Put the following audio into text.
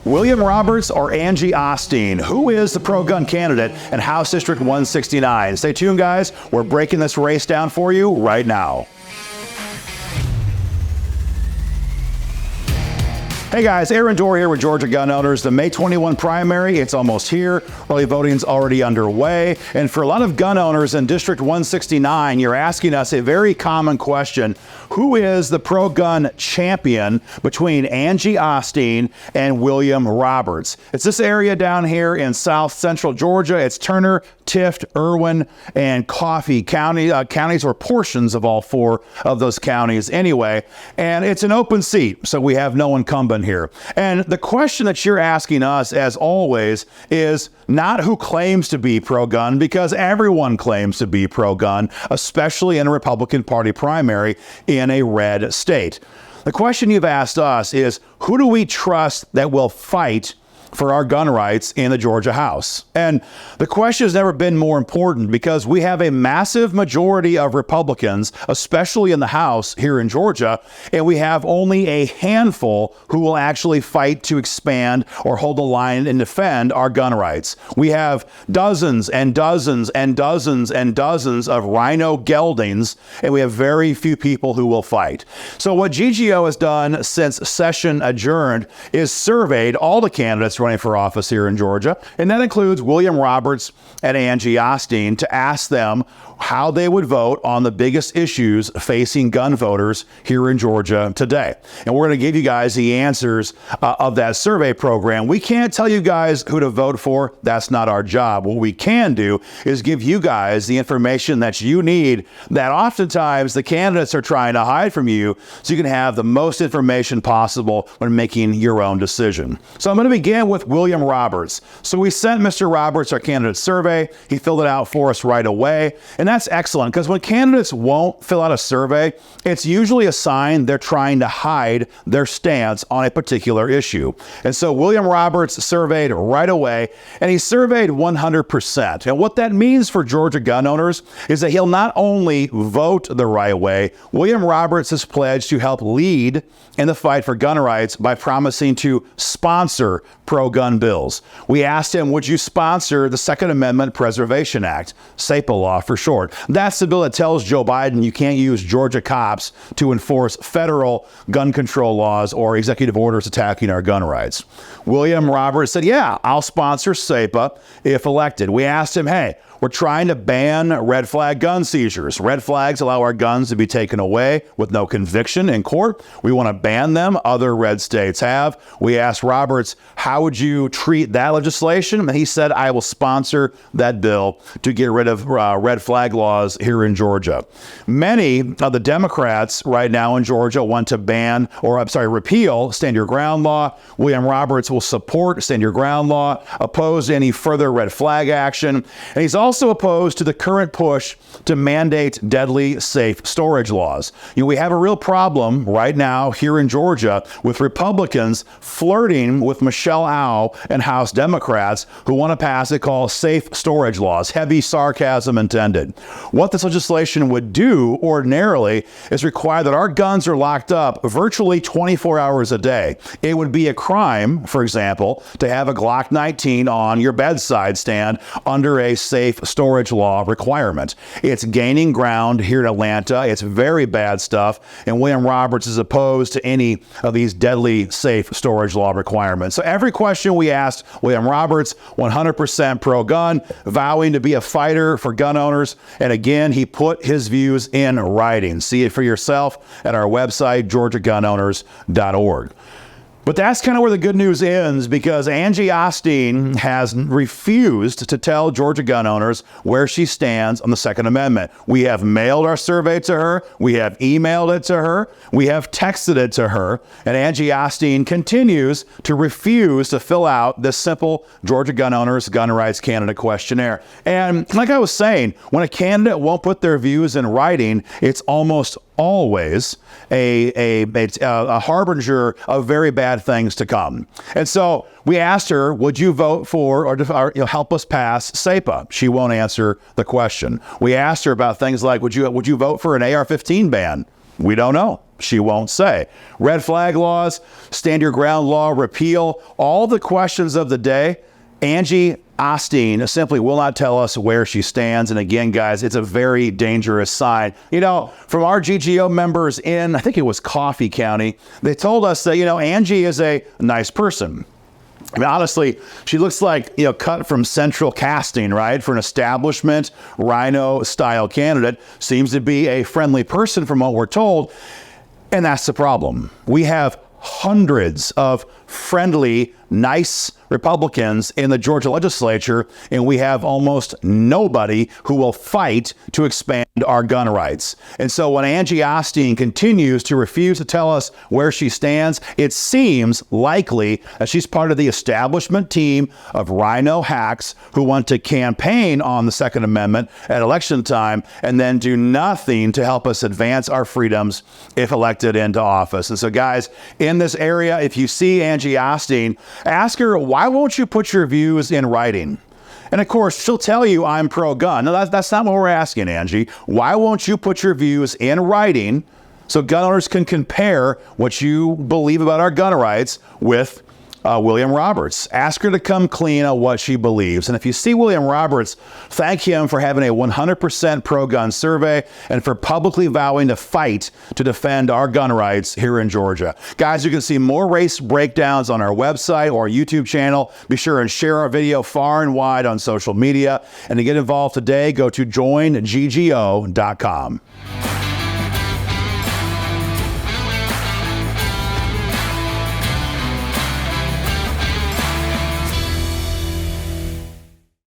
William Roberts or Angie Osteen? Who is the pro-gun candidate in House District 169? Stay tuned, guys. We're breaking this race down for you right now. Hey guys, Irwin here with Georgia Gun Owners. The May 21 primary, it's almost here. Early voting's already underway. And for a lot of gun owners in District 169, you're asking us a very common question. Who is the pro-gun champion between Angie Osteen and William Roberts? It's this area down here in south central Georgia. It's Turner, Tift, Irwin, and Coffee counties, or portions of all four of those counties anyway. And it's an open seat, so we have no incumbent here. And the question that you're asking us, as always, is not who claims to be pro-gun, because everyone claims to be pro-gun, especially in a Republican Party primary in a red state. The question you've asked us is, who do we trust that will fight for our gun rights in the Georgia House? And the question has never been more important, because we have a massive majority of Republicans, especially in the House here in Georgia, and we have only a handful who will actually fight to expand or hold the line and defend our gun rights. We have dozens and dozens and dozens and dozens of rhino geldings, and we have very few people who will fight. So what GGO has done since session adjourned is surveyed all the candidates running for office here in Georgia, and that includes William Roberts and Angie Osteen, to ask them how they would vote on the biggest issues facing gun voters here in Georgia today. And we're going to give you guys the answers of that survey program. We can't tell you guys who to vote for. That's not our job. What we can do is give you guys the information that you need, that oftentimes the candidates are trying to hide from you, so you can have the most information possible when making your own decision. So I'm going to begin with William Roberts. So we sent Mr. Roberts our candidate survey. He filled it out for us right away. And that's excellent, because when candidates won't fill out a survey, it's usually a sign they're trying to hide their stance on a particular issue. And so William Roberts surveyed right away, and he surveyed 100%. And what that means for Georgia gun owners is that he'll not only vote the right way, William Roberts has pledged to help lead in the fight for gun rights by promising to sponsor pro-gun bills. We asked him, would you sponsor the Second Amendment Preservation Act, SAPA law for short? That's the bill that tells Joe Biden you can't use Georgia cops to enforce federal gun control laws or executive orders attacking our gun rights. William Roberts said, yeah, I'll sponsor SAPA if elected. We asked him, hey, we're trying to ban red flag gun seizures. Red flags allow our guns to be taken away with no conviction in court. We want to ban them. Other red states have. We asked Roberts, how would you treat that legislation? And he said, I will sponsor that bill to get rid of red flag laws here in Georgia. Many of the Democrats right now in Georgia want to repeal Stand Your Ground law. William Roberts will support Stand Your Ground law, oppose any further red flag action. And he's also opposed to the current push to mandate deadly safe storage laws. We have a real problem right now here in Georgia with Republicans flirting with Michelle Au and House Democrats who want to pass what they call safe storage laws. Heavy sarcasm intended. What this legislation would do ordinarily is require that our guns are locked up virtually 24 hours a day. It would be a crime, for example, to have a Glock 19 on your bedside stand under a safe storage law requirement. It's gaining ground here in Atlanta. It's very bad stuff. And William Roberts is opposed to any of these deadly safe storage law requirements. So every question we asked William Roberts, 100% pro-gun, vowing to be a fighter for gun owners. And again, he put his views in writing. See it for yourself at our website, georgiagunowners.org. But that's kind of where the good news ends, because Angie Osteen has refused to tell Georgia gun owners where she stands on the Second Amendment. We have mailed our survey to her. We have emailed it to her. We have texted it to her. And Angie Osteen continues to refuse to fill out this simple Georgia gun owners gun rights candidate questionnaire. And like I was saying, when a candidate won't put their views in writing, it's almost always a harbinger of very bad things to come. And so we asked her, would you vote for or help us pass SAPA? She won't answer the question. We asked her about things like, would you vote for an AR-15 ban? We don't know. She won't say. Red flag laws, stand your ground law, repeal, all the questions of the day. Angie Osteen simply will not tell us where she stands. And again, guys, it's a very dangerous sign. You know, from our GGO members in, I think it was Coffee County, they told us that, you know, Angie is a nice person. I mean, honestly, she looks like, you know, cut from central casting, right? For an establishment rhino style candidate. Seems to be a friendly person from what we're told. And that's the problem. We have hundreds of friendly, nice Republicans in the Georgia legislature, and we have almost nobody who will fight to expand our gun rights. And so when Angie Osteen continues to refuse to tell us where she stands, it seems likely that she's part of the establishment team of rhino hacks who want to campaign on the Second Amendment at election time and then do nothing to help us advance our freedoms if elected into office. And so, guys, in this area, if you see Angie Osteen, ask her, why won't you put your views in writing? And of course, she'll tell you I'm pro-gun. No, that's not what we're asking, Angie. Why won't you put your views in writing so gun owners can compare what you believe about our gun rights with William Roberts? Ask her to come clean on what she believes. And if you see William Roberts, thank him for having a 100% pro-gun survey and for publicly vowing to fight to defend our gun rights here in Georgia. Guys, you can see more race breakdowns on our website or YouTube channel. Be sure and share our video far and wide on social media. And to get involved today, go to joinggo.com.